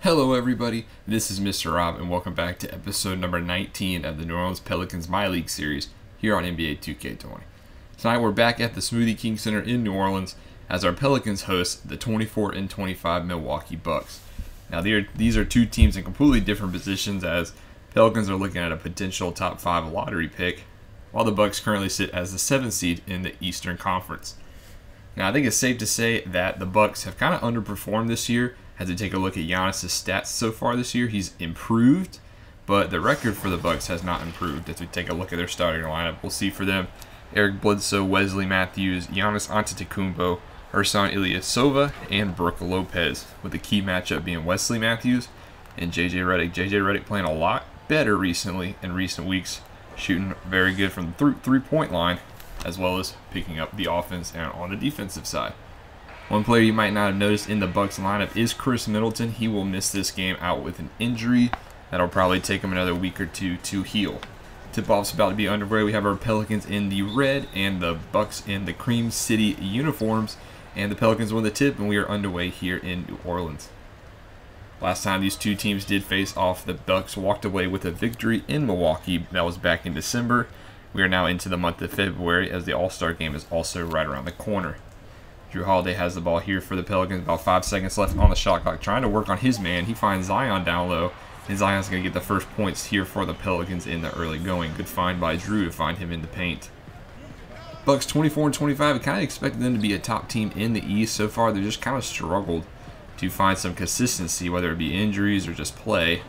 Hello everybody, this is Mr. Rob and welcome back to episode number 19 of the New Orleans Pelicans MyLeague series here on NBA 2K20. Tonight we're back at the Smoothie King Center in New Orleans as our Pelicans host the 24-25 Milwaukee Bucks. Now these are two teams in completely different positions as Pelicans are looking at a potential top 5 lottery pick while the Bucks currently sit as the 7th seed in the Eastern Conference. Now I think it's safe to say that the Bucks have kind of underperformed this year. As we take a look at Giannis' stats so far this year, he's improved, but the record for the Bucks has not improved. As we take a look at their starting lineup, we'll see for them Eric Bledsoe, Wesley Matthews, Giannis Antetokounmpo, Ersan Ilyasova, and Brook Lopez, with the key matchup being Wesley Matthews and JJ Redick. JJ Redick playing a lot better recently in recent weeks, shooting very good from the three-point line, as well as picking up the offense and on the defensive side. One player you might not have noticed in the Bucks lineup is Chris Middleton. He will miss this game out with an injury. That'll probably take him another week or two to heal. Tip-off's about to be underway. We have our Pelicans in the red and the Bucks in the Cream City uniforms. And the Pelicans win the tip, and we are underway here in New Orleans. Last time these two teams did face off, the Bucks walked away with a victory in Milwaukee. That was back in December. We are now into the month of February as the All-Star game is also right around the corner. Jrue Holiday has the ball here for the Pelicans. About 5 seconds left on the shot clock. Trying to work on his man. He finds Zion down low. And Zion's going to get the first points here for the Pelicans in the early going. Good find by Jrue to find him in the paint. Bucks 24-25. I kind of expected them to be a top team in the East. So far, they just kind of struggled to find some consistency, whether it be injuries or just play.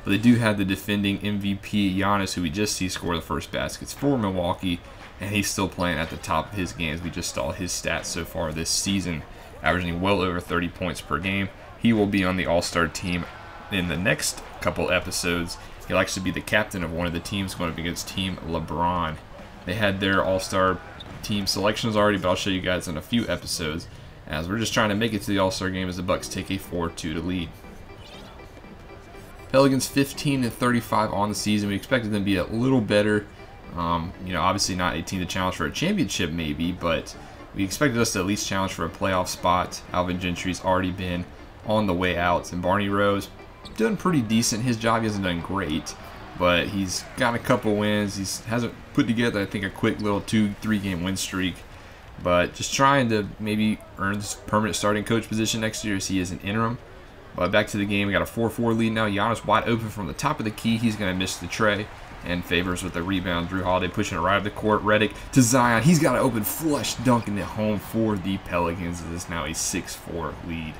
But they do have the defending MVP Giannis, who we just see score the first baskets for Milwaukee. And he's still playing at the top of his games. We just saw his stats so far this season, averaging well over 30 points per game. He will be on the All-Star team in the next couple episodes. He'll actually be the captain of one of the teams going up against Team LeBron. They had their All-Star team selections already, but I'll show you guys in a few episodes, as we're just trying to make it to the All-Star game as the Bucks take a 4-2 lead. Pelicans 15-35 on the season. We expected them to be a little better. Obviously not a team to challenge for a championship maybe, but we expected us to at least challenge for a playoff spot. Alvin Gentry's already been on the way out, and Barney Rose done pretty decent. His job, he hasn't done great, but he's got a couple wins. He hasn't put together, I think, a quick little 2-3 game win streak, but just trying to maybe earn this permanent starting coach position next year as he is an interim. But back to the game, we got a 4-4 lead now. Giannis wide open from the top of the key. He's going to miss the tray. And Favors with the rebound. Jrue Holiday pushing it right up the court. Redick to Zion. He's got an open flush, dunking it home for the Pelicans. It is now a 6-4 lead.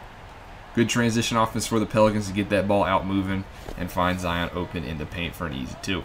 Good transition offense for the Pelicans to get that ball out moving and find Zion open in the paint for an easy 2.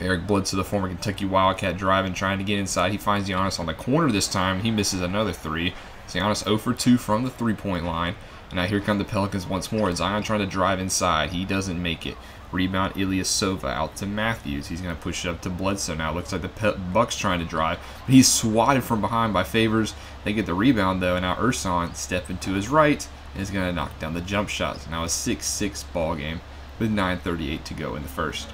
Eric Bledsoe, the former Kentucky Wildcat, driving, trying to get inside. He finds Giannis on the corner this time. He misses another 3. So Giannis 0 for 2 from the 3-point line. And now here come the Pelicans once more. Zion trying to drive inside. He doesn't make it. Rebound Ilyasova out to Matthews. He's going to push it up to Bledsoe now. Looks like the Bucks trying to drive. But he's swatted from behind by Favors. They get the rebound though. And now Ersan stepping to his right and is going to knock down the jump shots. Now a 6-6 ball game with 9:38 to go in the first.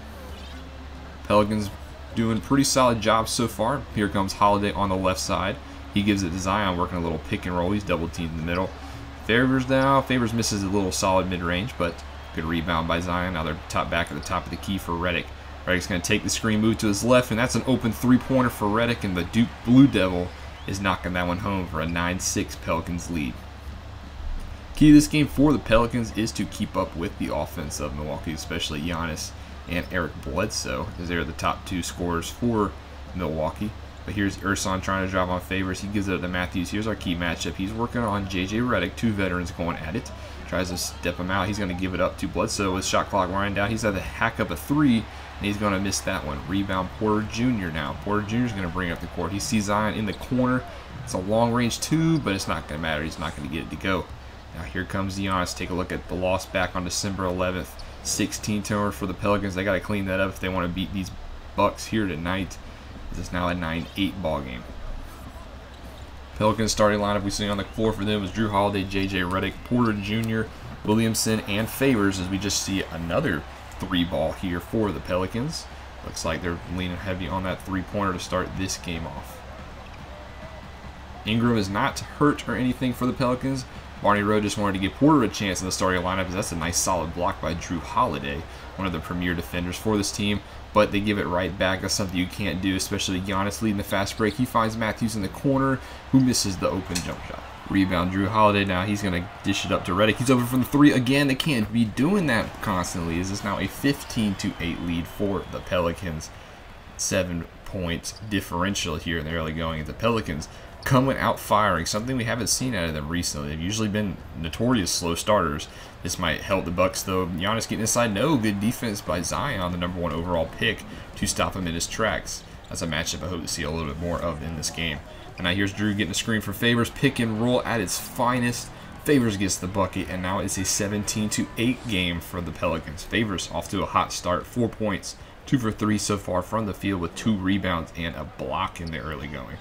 Pelicans doing a pretty solid job so far. Here comes Holiday on the left side. He gives it to Zion, working a little pick and roll. He's double teamed in the middle. Favors now. Favors misses a little solid mid-range, but good rebound by Zion. Now they're back at the top of the key for Redick. Redick's going to take the screen, move to his left, and that's an open 3-pointer for Redick, and the Duke Blue Devil is knocking that one home for a 9-6 Pelicans lead. Key to this game for the Pelicans is to keep up with the offense of Milwaukee, especially Giannis and Eric Bledsoe, because they're the top 2 scorers for Milwaukee. But here's Ersan trying to drive on Favors. He gives it to Matthews. Here's our key matchup. He's working on JJ Redick. 2 veterans going at it. Tries to step him out. He's going to give it up to Bledsoe with shot clock winding down. He's had to hack up a 3, and he's going to miss that one. Rebound Porter Jr. now. Porter Jr. is going to bring up the court. He sees Zion in the corner. It's a long range 2, but it's not going to matter. He's not going to get it to go. Now here comes Giannis. Take a look at the loss back on December 11th. 16 turnovers for the Pelicans. They got to clean that up if they want to beat these Bucks here tonight. It's now a 9-8 ball game. Pelicans starting lineup we see on the floor for them was Jrue Holiday, JJ Redick, Porter Jr., Williamson, and Favors, as we just see another 3-ball here for the Pelicans. Looks like they're leaning heavy on that 3-pointer to start this game off. Ingram is not hurt or anything for the Pelicans, Barney Rowe just wanted to give Porter a chance in the starting lineup because that's a nice solid block by Jrue Holiday, one of the premier defenders for this team. But they give it right back. That's something you can't do, especially Giannis leading the fast break. He finds Matthews in the corner, who misses the open jump shot. Rebound, Jrue Holiday. Now he's going to dish it up to Redick. He's open from the 3 again. They can't be doing that constantly. This is now a 15-8 lead for the Pelicans. 7-point differential here in the early going. The Pelicans coming out firing, something we haven't seen out of them recently. They've usually been notorious slow starters. This might help the Bucks though. Giannis getting inside. No, good defense by Zion, the #1 overall pick, to stop him in his tracks. That's a matchup I hope to see a little bit more of in this game. And now here's Jrue getting a screen for Favors. Pick and roll at its finest. Favors gets the bucket, and now it's a 17-8 game for the Pelicans. Favors off to a hot start. 4 points, 2 for 3 so far from the field with 2 rebounds and a block in the early going.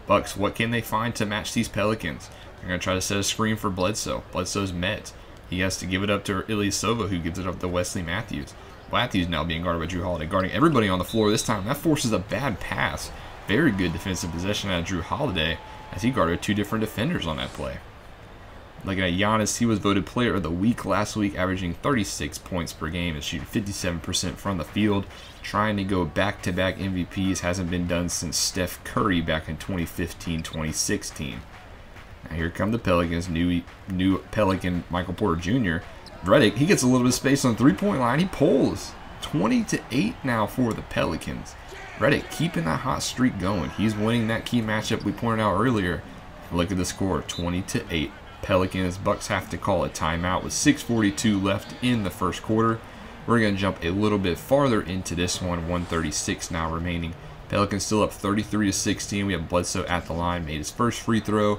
Bucks, what can they find to match these Pelicans? They're going to try to set a screen for Bledsoe. Bledsoe's met. He has to give it up to Ilyasova, who gives it up to Wesley Matthews. Matthews now being guarded by Jrue Holiday, guarding everybody on the floor this time. That forces a bad pass. Very good defensive possession out of Jrue Holiday as he guarded 2 different defenders on that play. Looking at Giannis, he was voted player of the week last week, averaging 36 points per game and shooting 57% from the field. Trying to go back-to-back MVPs hasn't been done since Steph Curry back in 2015-2016. Now here come the Pelicans, new Pelican Michael Porter Jr. Redick, he gets a little bit of space on the 3-point line. He pulls 20-8 now for the Pelicans. Redick keeping that hot streak going. He's winning that key matchup we pointed out earlier. Look at the score, 20-8. Pelicans. Bucks have to call a timeout with 6:42 left in the first quarter. We're going to jump a little bit farther into this one, 1:36 now remaining. Pelicans still up 33-16. We have Bledsoe at the line, made his first free throw.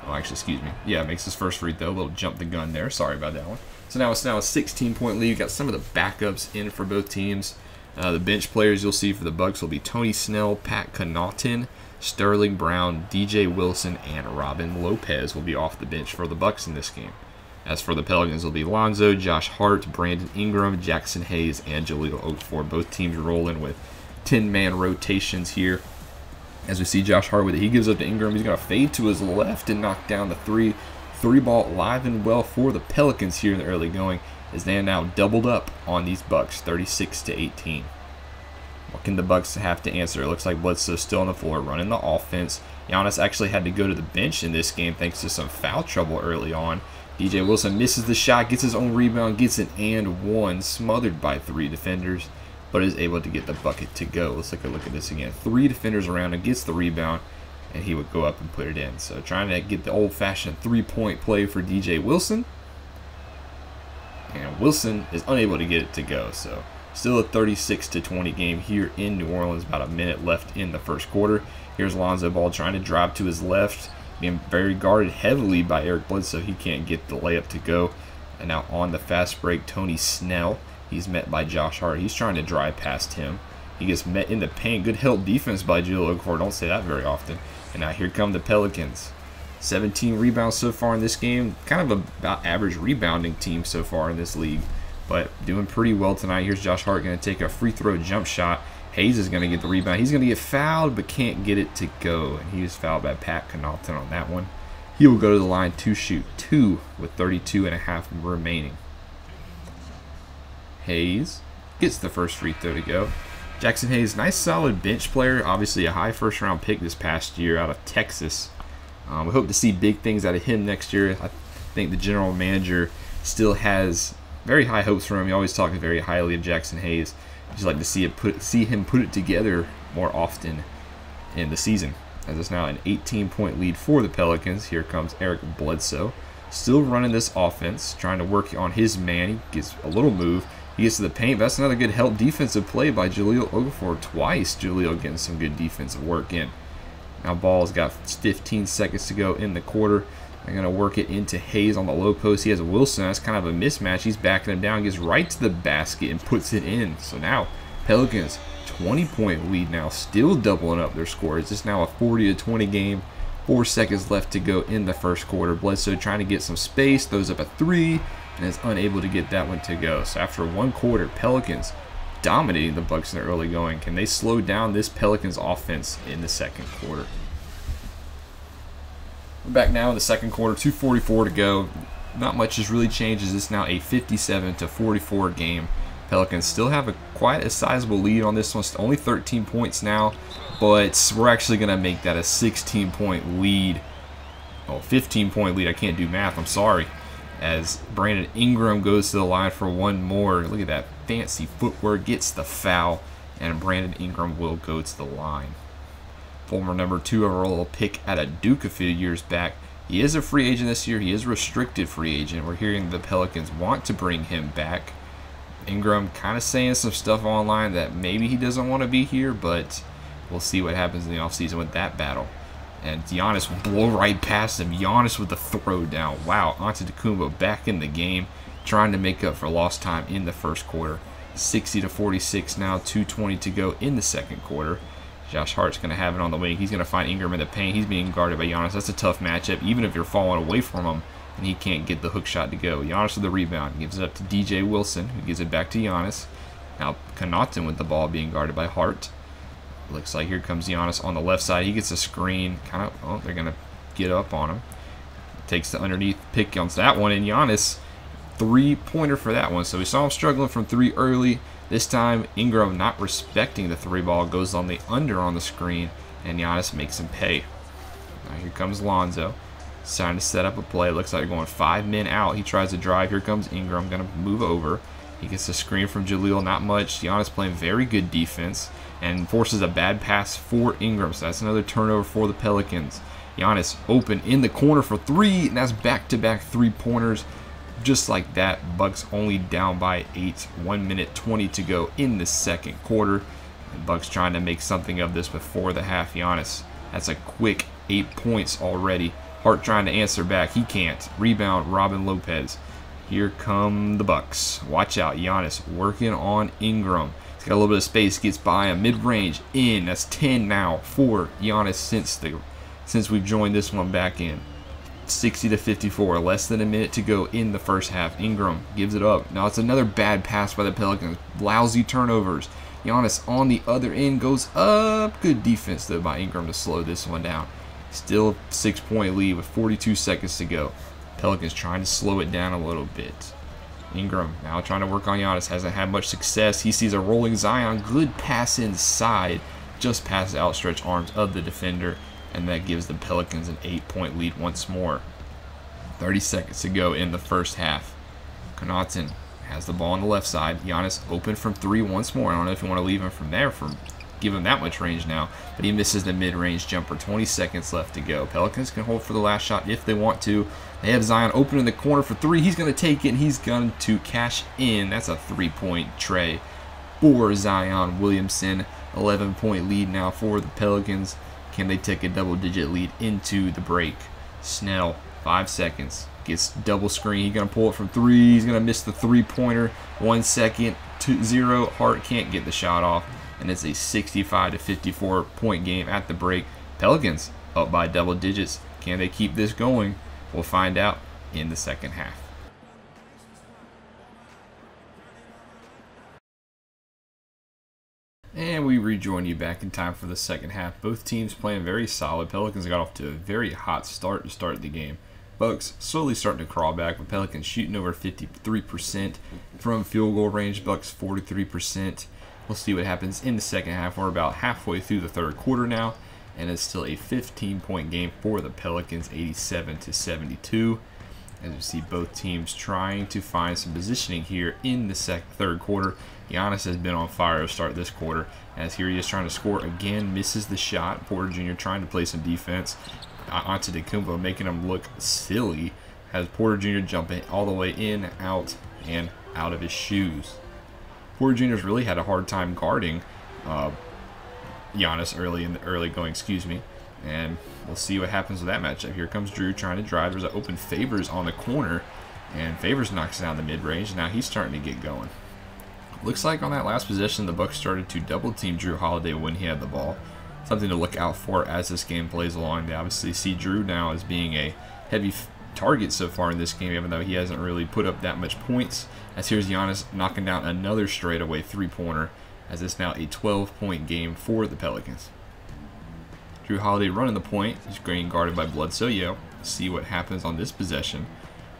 Oh, actually, excuse me. Yeah, makes his first free throw. A little jump the gun there. Sorry about that one. So now it's a 16-point lead. We've got some of the backups in for both teams. The bench players you'll see for the Bucks will be Tony Snell, Pat Connaughton, Sterling Brown, DJ Wilson, and Robin Lopez will be off the bench for the Bucks in this game. As for the Pelicans, it'll be Lonzo, Josh Hart, Brandon Ingram, Jackson Hayes, and Jahlil Okafor. Both teams rolling with 10-man rotations here. As we see Josh Hart with it, he gives up to Ingram. He's going to fade to his left and knock down the 3. 3-ball live and well for the Pelicans here in the early going, as they are now doubled up on these Bucks, 36-18. What can the Bucks have to answer? It looks like Bledsoe still on the floor running the offense. Giannis actually had to go to the bench in this game thanks to some foul trouble early on. DJ Wilson misses the shot, gets his own rebound, gets an and one, smothered by 3 defenders, but is able to get the bucket to go. Let's take a look at this again. 3 defenders around him, gets the rebound, and he would go up and put it in. So trying to get the old-fashioned 3-point play for DJ Wilson. And Wilson is unable to get it to go. So still a 36-20 game here in New Orleans. About a minute left in the first quarter. Here's Lonzo Ball trying to drive to his left, being very guarded heavily by Eric Bledsoe. He can't get the layup to go. And now on the fast break, Tony Snell. He's met by Josh Hart. He's trying to drive past him. He gets met in the paint. Good help defense by Jahlil Okafor. Don't say that very often. And now here come the Pelicans. 17 rebounds so far in this game. Kind of about average rebounding team so far in this league, but doing pretty well tonight. Here's Josh Hart going to take a free throw jump shot. Hayes is going to get the rebound. He's going to get fouled, but can't get it to go. And he was fouled by Pat Connaughton on that one. He will go to the line to shoot 2 with 32.5 remaining. Hayes gets the first free throw to go. Jackson Hayes, nice solid bench player. Obviously a high first-round pick this past year out of Texas. We hope to see big things out of him next year. I think the general manager still has very high hopes for him. He always talks very highly of Jackson Hayes. I'd just like to see him put it together more often in the season. As it's now an 18-point lead for the Pelicans. Here comes Eric Bledsoe. Still running this offense, trying to work on his man. He gets a little move. He gets to the paint. That's another good help defensive play by Jahlil Okafor. Twice Jahlil getting some good defensive work in. Now Ball's got 15 seconds to go in the quarter. They're going to work it into Hayes on the low post. He has Wilson. That's kind of a mismatch. He's backing him down, gets right to the basket and puts it in. So now Pelicans 20-point lead now, still doubling up their score. It's just now a 40-20 game. 4 seconds left to go in the first quarter. Bledsoe trying to get some space, throws up a 3, and is unable to get that one to go. So after 1 quarter, Pelicans dominating the Bucks in the early going. Can they slow down this Pelicans offense in the second quarter? We're back now in the second quarter, 2:44 to go. Not much has really changed. It's now a 57-44 game. Pelicans still have quite a sizable lead on this one. It's only 13 points now, but we're actually going to make that a 16-point lead. Oh, 15-point lead. I can't do math. I'm sorry. As Brandon Ingram goes to the line for one more. Look at that fancy footwork. Gets the foul, and Brandon Ingram will go to the line. Former #2 overall pick at a Duke a few years back. He is a free agent this year. He is a restricted free agent. We're hearing the Pelicans want to bring him back. Ingram kind of saying some stuff online that maybe he doesn't want to be here, but we'll see what happens in the offseason with that battle. And Giannis will blow right past him. Giannis with the throw down. Wow, Antetokounmpo back in the game, trying to make up for lost time in the first quarter. 60-46 now, 2:20 to go in the second quarter. Josh Hart's going to have it on the wing. He's going to find Ingram in the paint. He's being guarded by Giannis. That's a tough matchup, even if you're falling away from him and he can't get the hook shot to go. Giannis with the rebound. Gives it up to DJ Wilson, who gives it back to Giannis. Now Connaughton with the ball being guarded by Hart. Looks like here comes Giannis on the left side. He gets a screen. They're going to get up on him. Takes the underneath pick on that one, and Giannis, three-pointer for that one. So we saw him struggling from three early. This time, Ingram not respecting the three ball, goes on the under on the screen, and Giannis makes him pay. Now here comes Lonzo. It's time to set up a play. Looks like they're going 5 men out. He tries to drive. Here comes Ingram. Going to move over. He gets a screen from Jaleel. Not much. Giannis playing very good defense and forces a bad pass for Ingram. So that's another turnover for the Pelicans. Giannis open in the corner for three, and that's back-to-back three-pointers. Just like that, Bucks only down by 8. 1:20 to go in the second quarter. And Bucks trying to make something of this before the half. Giannis, that's a quick 8 points already. Hart trying to answer back. He can't. Rebound, Robin Lopez. Here come the Bucks. Watch out, Giannis working on Ingram. He's got a little bit of space. Gets by him. Mid-range, in. That's 10 now for Giannis since we've joined this one back in. 60-54, less than a minute to go in the first half. Ingram gives it up. Now it's another bad pass by the Pelicans. Lousy turnovers. Giannis on the other end goes up. Good defense though by Ingram to slow this one down. Still a 6-point lead with 42 seconds to go. Pelicans trying to slow it down a little bit. Ingram now trying to work on Giannis. Hasn't had much success. He sees a rolling Zion. Good pass inside. Just past the outstretched arms of the defender. And that gives the Pelicans an 8-point lead once more. 30 seconds to go in the first half. Connaughton has the ball on the left side. Giannis open from three once more. I don't know if you want to leave him from there, give him that much range now. But he misses the mid-range jumper. 20 seconds left to go. Pelicans can hold for the last shot if they want to. They have Zion open in the corner for three. He's going to take it, and he's going to cash in. That's a 3-point tray for Zion Williamson. 11-point lead now for the Pelicans. Can they take a double-digit lead into the break? Snell, 5 seconds. Gets double screen. He's going to pull it from three. He's going to miss the three-pointer. 1 second, 2-0. Hart can't get the shot off. And it's a 65-54 point game at the break. Pelicans up by double digits. Can they keep this going? We'll find out in the second half. And we rejoin you back in time for the second half. Both teams playing very solid. Pelicans got off to a very hot start to start the game. Bucks slowly starting to crawl back, with Pelicans shooting over 53% from field goal range. Bucks 43%. We'll see what happens in the second half. We're about halfway through the third quarter now, and it's still a 15-point game for the Pelicans, 87-72. As you see, both teams trying to find some positioning here in the third quarter. Giannis has been on fire to start this quarter, as here he is trying to score again, misses the shot. Porter Jr. trying to play some defense. Antetokounmpo making him look silly, has Porter Jr. jumping all the way in, out, and out of his shoes. Porter Jr.'s really had a hard time guarding Giannis early going, and we'll see what happens with that matchup. Here comes Jrue trying to drive. There's an open Favors on the corner, and Favors knocks down the mid-range. Now he's starting to get going. Looks like on that last possession, the Bucks started to double-team Jrue Holiday when he had the ball. Something to look out for as this game plays along. They obviously see Jrue now as being a heavy target so far in this game, even though he hasn't really put up that much points. As here's Giannis knocking down another straightaway three-pointer, as it's now a 12-point game for the Pelicans. Jrue Holiday running the point. He's getting guarded by Bledsoe. see what happens on this possession.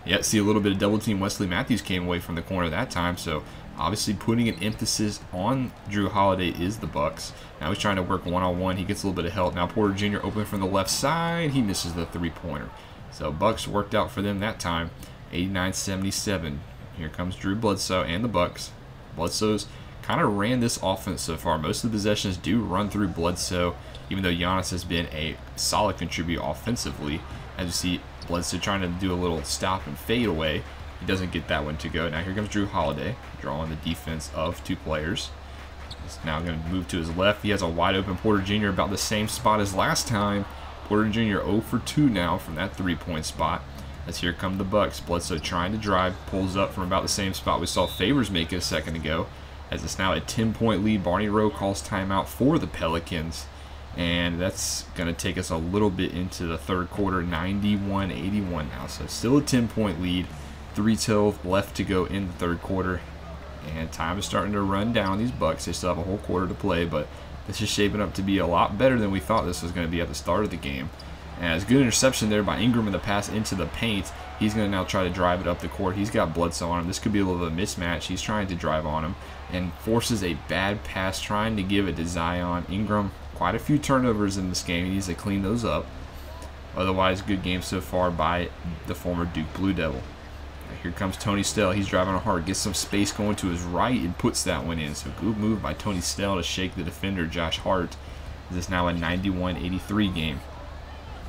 Yet, see a little bit of double team. Wesley Matthews came away from the corner that time, so obviously putting an emphasis on Jrue Holiday is the Bucks. Now he's trying to work one-on-one. He gets a little bit of help. Now Porter Jr. open from the left side. He misses the three-pointer. So Bucks worked out for them that time, 89-77. Here comes Drew Bledsoe and the Bucks. Bledsoe's kind of ran this offense so far. Most of the possessions do run through Bledsoe, even though Giannis has been a solid contributor offensively. As you see, Bledsoe trying to do a little stop and fade away. He doesn't get that one to go. Now here comes Jrue Holiday, drawing the defense of two players. He's now going to move to his left. He has a wide open Porter Jr. about the same spot as last time. Porter Jr. 0 for 2 now from that three-point spot. As here come the Bucks. Bledsoe trying to drive, pulls up from about the same spot we saw Favors make it a second ago. As it's now a 10-point lead, Barney Rowe calls timeout for the Pelicans. And that's going to take us a little bit into the third quarter, 91-81 now. So still a 10-point lead, 3:12 left to go in the third quarter. And time is starting to run down these Bucks. They still have a whole quarter to play, but this is shaping up to be a lot better than we thought this was going to be at the start of the game. And it's a good interception there by Ingram in the pass into the paint. He's going to now try to drive it up the court. He's got Bledsoe on him. This could be a little bit of a mismatch. He's trying to drive on him and forces a bad pass, trying to give it to Zion. Ingram, quite a few turnovers in this game. He needs to clean those up. Otherwise, good game so far by the former Duke Blue Devil. Here comes Tony Snell. He's driving hard. Gets some space going to his right and puts that one in. So good move by Tony Snell to shake the defender, Josh Hart. This is now a 91-83 game.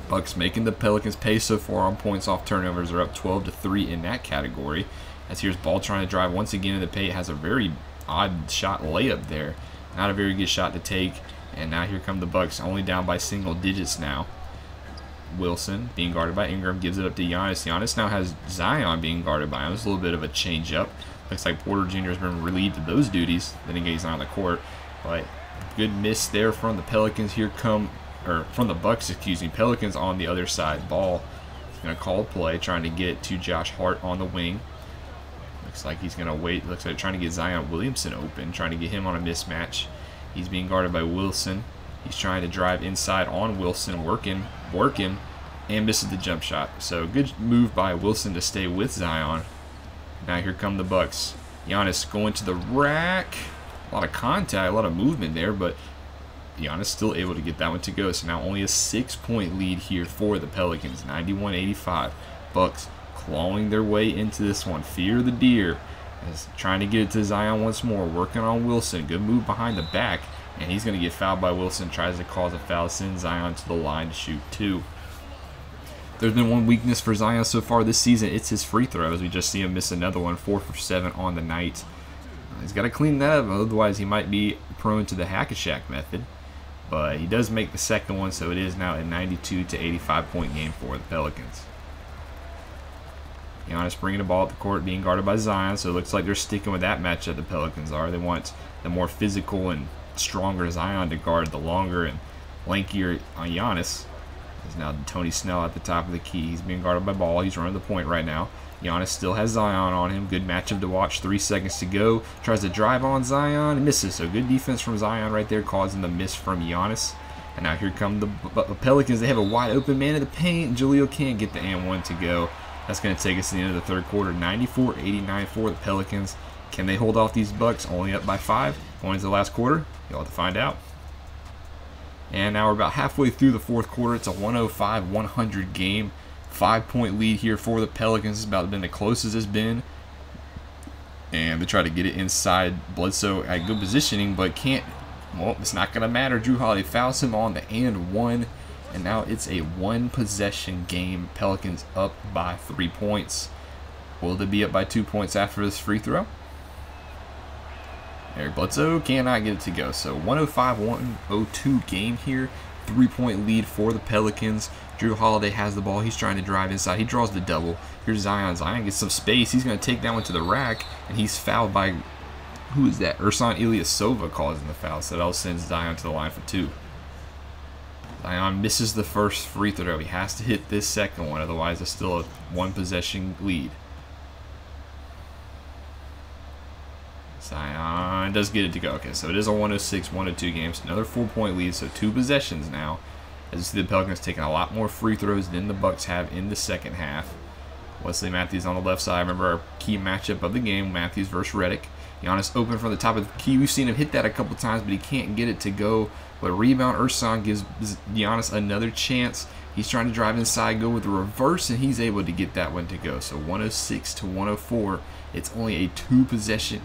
Bucks making the Pelicans pay so far on points off turnovers. They're up 12-3 in that category. As here's Ball trying to drive once again in the paint. Has a very odd shot layup there. Not a very good shot to take. And now here come the Bucks, only down by single digits now. Wilson being guarded by Ingram gives it up to Giannis. Giannis now has Zion being guarded by him. It's a little bit of a change up. Looks like Porter Jr. has been relieved of those duties. Then again, he's not on the court. But good miss there from the Pelicans. Here come, or from the Bucks, excuse me. Pelicans on the other side. Ball is going to call a play, trying to get to Josh Hart on the wing. Looks like he's going to wait. Looks like trying to get Zion Williamson open, trying to get him on a mismatch. He's being guarded by Wilson. He's trying to drive inside on Wilson, working, and misses the jump shot. So good move by Wilson to stay with Zion. Now here come the Bucks. Giannis going to the rack. A lot of contact, a lot of movement there, but Giannis still able to get that one to go. So now only a 6-point lead here for the Pelicans, 91-85. Bucks clawing their way into this one. Fear the deer. Is trying to get it to Zion once more, working on Wilson. Good move behind the back, and he's going to get fouled by Wilson. Tries to cause a foul, sends Zion to the line to shoot 2. There's been one weakness for Zion so far this season. It's his free throws. We just see him miss another one, 4 for 7 on the night. He's got to clean that up, otherwise he might be prone to the hack-a-shack method. But he does make the second one, so it is now a 92-85 point game for the Pelicans. Giannis bringing the ball up the court, being guarded by Zion, so it looks like they're sticking with that matchup the Pelicans are. They want the more physical and stronger Zion to guard the longer and lankier Giannis. There's now Tony Snell at the top of the key. He's being guarded by Ball. He's running the point right now. Giannis still has Zion on him. Good matchup to watch. 3 seconds to go. Tries to drive on Zion and misses. So good defense from Zion right there, causing the miss from Giannis. And now here come the Pelicans. They have a wide open man in the paint. Jaleel can't get the and one to go. That's going to take us to the end of the third quarter. 94-89 for the Pelicans. Can they hold off these Bucks? Only up by 5 going into the last quarter. You'll have to find out. And now we're about halfway through the fourth quarter. It's a 105-100 game. 5-point lead here for the Pelicans. It's about been the closest it's been. And they try to get it inside. Bledsoe at good positioning, but can't. Well, it's not going to matter. Jrue Holiday fouls him on the and one. And now it's a 1-possession game. Pelicans up by 3 points. Will they be up by 2 points after this free throw? Eric Bledsoe cannot get it to go. So 105-102 game here. 3-point lead for the Pelicans. Jrue Holiday has the ball. He's trying to drive inside. He draws the double. Here's Zion. Zion gets some space. He's going to take that one to the rack. And he's fouled by, who is that? Ersan Ilyasova causing the foul. So that'll send Zion to the line for 2. Zion misses the first free throw. He has to hit this second one. Otherwise, it's still a 1-possession lead. Zion does get it to go. Okay, so it is a 106-102 game. So another 4-point lead. So 2 possessions now. As you see, the Pelicans taking a lot more free throws than the Bucks have in the second half. Wesley Matthews on the left side. Remember our key matchup of the game, Matthews versus Redick. Giannis open from the top of the key. We've seen him hit that a couple times, but he can't get it to go. But rebound, Ersan gives Giannis another chance. He's trying to drive inside, go with the reverse, and he's able to get that one to go. So 106 to 104. It's only a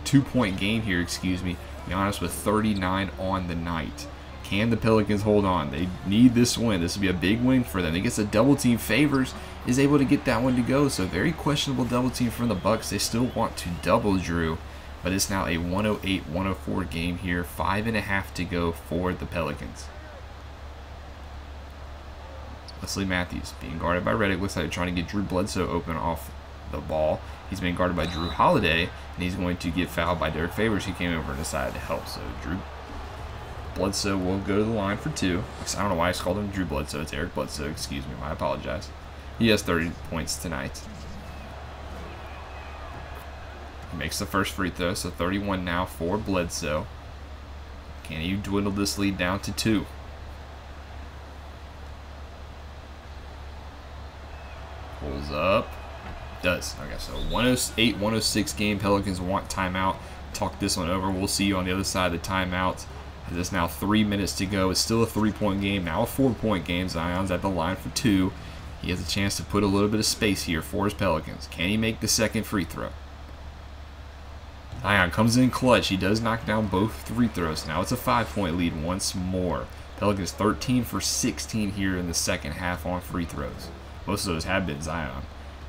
two-point game here, excuse me. Giannis with 39 on the night. Can the Pelicans hold on? They need this win. This will be a big win for them. They get a double team. Favors is able to get that one to go. So very questionable double team from the Bucks. They still want to double Jrue, but it's now a 108-104 game here. 5.5 to go for the Pelicans. Wesley Matthews being guarded by Redick. Looks like they're trying to get Drew Bledsoe open off the ball. He's being guarded by Jrue Holiday, and he's going to get fouled by Derek Favors. He came over and decided to help. So Bledsoe will go to the line for 2. I don't know why I called him Drew Bledsoe. It's Eric Bledsoe. Excuse me. I apologize. He has 30 points tonight. He makes the first free throw, so 31 now for Bledsoe. Can he dwindle this lead down to 2? Pulls up. Does. Okay, so 108-106 game. Pelicans want timeout. Talk this one over. We'll see you on the other side of the timeout. There's now 3 minutes to go. It's still a 3-point game. Now a 4-point game. Zion's at the line for 2. He has a chance to put a little bit of space here for his Pelicans. Can he make the second free throw? Zion comes in clutch. He does knock down both free throws. Now it's a 5-point lead once more. Pelicans 13 for 16 here in the second half on free throws. Most of those have been Zion.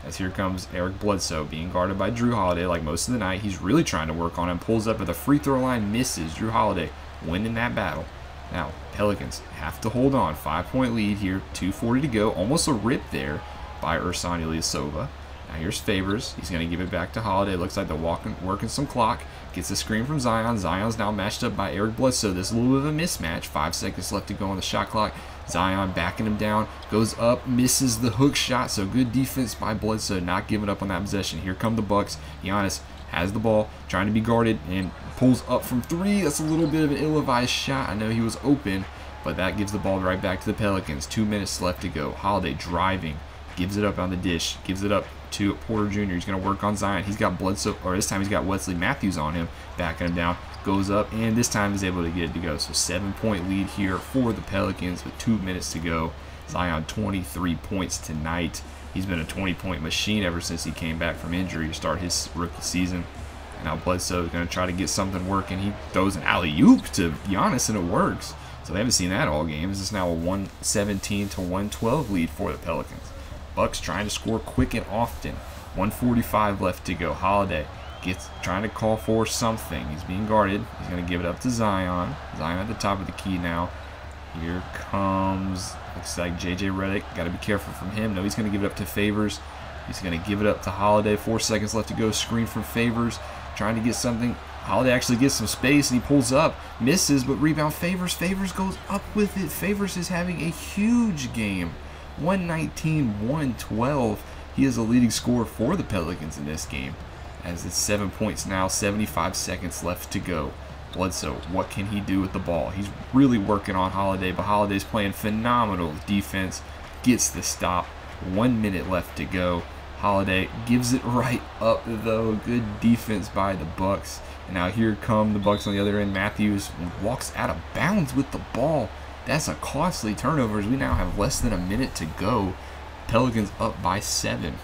As here comes Eric Bledsoe being guarded by Jrue Holiday like most of the night. He's really trying to work on him. Pulls up at the free throw line. Misses. Jrue Holiday winning that battle. Now, Pelicans have to hold on. 5-point lead here. 2:40 to go. Almost a rip there by Ersan Ilyasova. Now here's Favors. He's going to give it back to Holiday. Looks like they're working some clock. Gets a screen from Zion. Zion's now matched up by Eric Bledsoe. This is a little bit of a mismatch. 5 seconds left to go on the shot clock. Zion backing him down. Goes up. Misses the hook shot. So good defense by Bledsoe. Not giving up on that possession. Here come the Bucks. Giannis has the ball. Trying to be guarded. And pulls up from 3. That's a little bit of an ill-advised shot. I know he was open. But that gives the ball right back to the Pelicans. 2 minutes left to go. Holiday driving. Gives it up on the dish. Gives it up to Porter Jr. He's going to work on Zion. He's got Bledsoe, or this time he's got Wesley Matthews on him, backing him down. Goes up, and this time is able to get it to go. So 7-point lead here for the Pelicans with 2 minutes to go. Zion 23 points tonight. He's been a 20-point machine ever since he came back from injury to start his rookie season. And now Bledsoe is going to try to get something working. He throws an alley-oop to Giannis, and it works. So they haven't seen that all game. This is now a 117 to 112 lead for the Pelicans. Bucks trying to score quick and often. 1:45 left to go. Holiday trying to call for something. He's being guarded. He's going to give it up to Zion. Zion at the top of the key now. Here comes, looks like JJ Redick. Got to be careful from him. No, he's going to give it up to Favors. He's going to give it up to Holiday. 4 seconds left to go. Screen from Favors. Trying to get something. Holiday actually gets some space, and he pulls up. Misses, but rebound Favors. Favors goes up with it. Favors is having a huge game. 119-112. He is a leading scorer for the Pelicans in this game. As it's 7 points now, 75 seconds left to go. Bledsoe, what can he do with the ball? He's really working on Holiday, but Holiday's playing phenomenal defense. Gets the stop. 1 minute left to go. Holiday gives it right up, though. Good defense by the Bucks. And now here come the Bucks on the other end. Matthews walks out of bounds with the ball. That's a costly turnover as we now have less than a minute to go. Pelicans up by 7.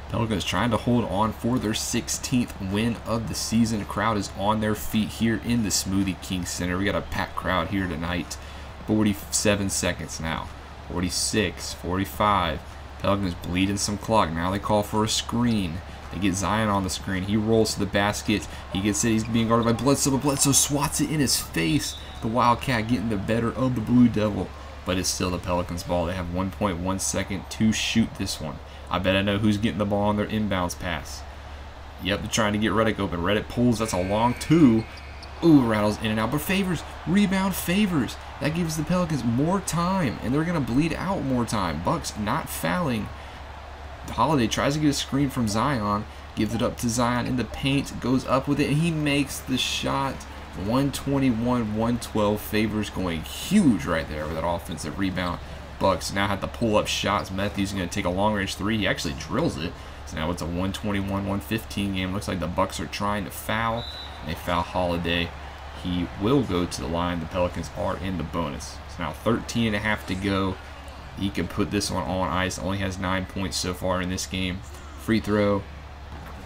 Pelicans trying to hold on for their 16th win of the season. The crowd is on their feet here in the Smoothie King Center. We got a packed crowd here tonight. 47 seconds now. 46, 45. Pelicans bleeding some clock. Now they call for a screen. They get Zion on the screen. He rolls to the basket. He gets it. He's being guarded by Bledsoe, but Bledsoe swats it in his face. The Wildcat getting the better of the Blue Devil. But it's still the Pelicans' ball. They have 1.1 second to shoot this one. I bet I know who's getting the ball on their inbounds pass. Yep, they're trying to get Redick open. Redick pulls. That's a long 2. Ooh, rattles in and out. But Favors, rebound Favors. That gives the Pelicans more time, and they're going to bleed out more time. Bucks not fouling. Holiday tries to get a screen from Zion, gives it up to Zion in the paint, goes up with it, and he makes the shot. 121-112. Favors going huge right there with that offensive rebound. Bucks now have to pull up shots. Matthews is going to take a long-range three. He actually drills it. So now it's a 121-115 game. Looks like the Bucks are trying to foul. They foul Holiday. He will go to the line. The Pelicans are in the bonus. So now 13.5 to go. He can put this one on ice. Only has 9 points so far in this game. Free throw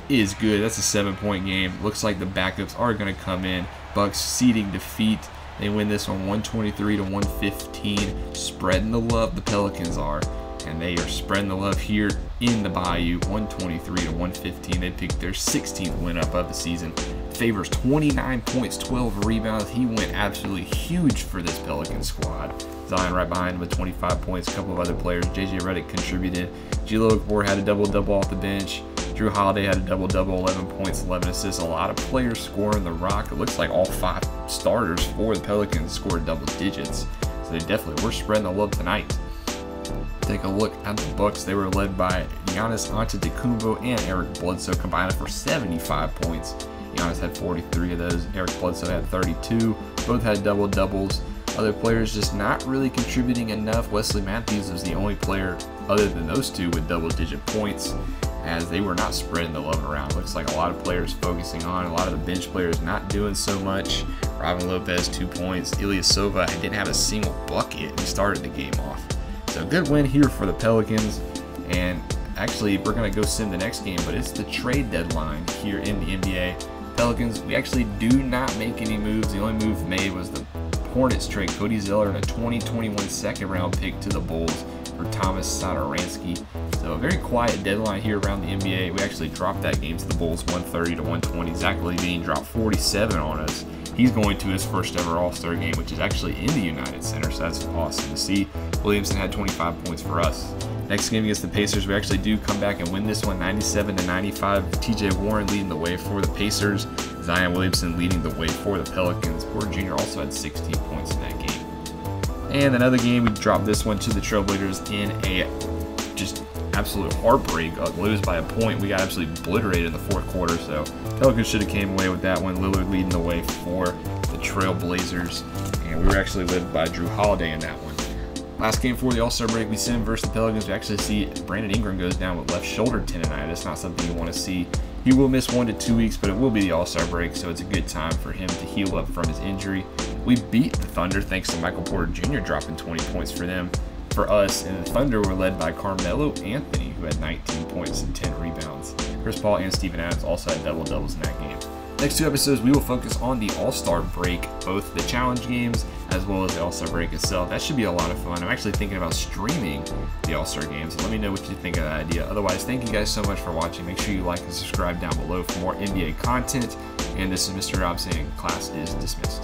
is good. That's a 7-point game. Looks like the backups are going to come in. Bucks ceding defeat. They win this one 123-115. Spreading the love, the Pelicans are. And they are spreading the love here in the Bayou, 123-115. They picked their 16th win up of the season. Favors 29 points, 12 rebounds. He went absolutely huge for this Pelicans squad. Zion right behind him with 25 points. A couple of other players. JJ Redick contributed. Jrue Holiday had a double-double off the bench. Jrue Holiday had a double-double, 11 points, 11 assists. A lot of players scoring the rock. It looks like all 5 starters for the Pelicans scored double digits. So they definitely were spreading the love tonight. Take a look at the Bucks. They were led by Giannis Antetokounmpo and Eric Bledsoe, combined for 75 points. Giannis had 43 of those. Eric Bledsoe had 32. Both had double-doubles. Other players just not really contributing enough. Wesley Matthews was the only player other than those two with double-digit points, as they were not spreading the love around. Looks like a lot of players focusing on, a lot of the bench players not doing so much. Robin Lopez, 2 points. Ilyasova didn't have a single bucket. He started the game off. So good win here for the Pelicans. And actually, we're going to go sim the next game, but it's the trade deadline here in the NBA. Pelicans, we actually do not make any moves. The only move made was the Hornets trade Cody Zeller and a 2021 second-round pick to the Bulls for Thomas Satoransky. So a very quiet deadline here around the NBA. We actually dropped that game to the Bulls 130-120. Zach LaVine dropped 47 on us. He's going to his first ever All-Star game, which is actually in the United Center, so that's awesome to see. Williamson had 25 points for us. Next game against the Pacers, we actually do come back and win this one 97-95. TJ Warren leading the way for the Pacers. Zion Williamson leading the way for the Pelicans. Porter Jr. also had 16 points in that game. And another game, we dropped this one to the Trailblazers in a just absolute heartbreak. Lose by a point. We got absolutely obliterated in the fourth quarter, so Pelicans should have came away with that one. Lillard leading the way for the Trailblazers, and we were actually led by Jrue Holiday in that one. Last game for the All-Star break, we sim versus the Pelicans. We actually see Brandon Ingram goes down with left shoulder tendonitis. Not something you want to see. He will miss 1 to 2 weeks, but it will be the All-Star break, so it's a good time for him to heal up from his injury. We beat the Thunder thanks to Michael Porter Jr. dropping 20 points for them. For us, and the Thunder were led by Carmelo Anthony, who had 19 points and 10 rebounds. Chris Paul and Steven Adams also had double-doubles in that game. Next 2 episodes, we will focus on the All-Star break, both the challenge games as well as the All-Star break itself. That should be a lot of fun. I'm actually thinking about streaming the All-Star games. Let me know what you think of that idea. Otherwise, thank you guys so much for watching. Make sure you like and subscribe down below for more NBA content. And this is Mr. Rob saying class is dismissed.